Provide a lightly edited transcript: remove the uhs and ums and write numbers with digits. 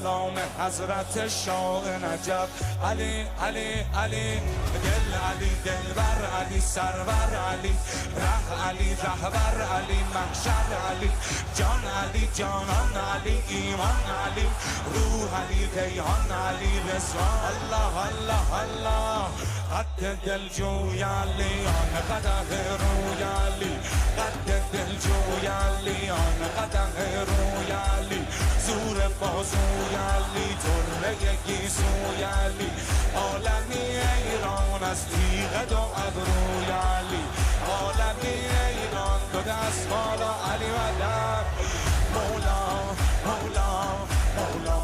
سلام حضرت شاه نجف. علی علی علی دل علی دلبر علی سرور علی ره علی رهبر علی محشر علی جان علی جانان علی ایمان علی روح علی ریحان علی رضوان. الله الله الله قد دل جوی علی آن قدح روی علی قد دل جوی علی آن قدح روی علی زور بازوی علی طره گیسوی علی عالمی ایران از تیغ دو ابروی علی عالمی ایران دو دست بالا علی مدد مولا مولا مولا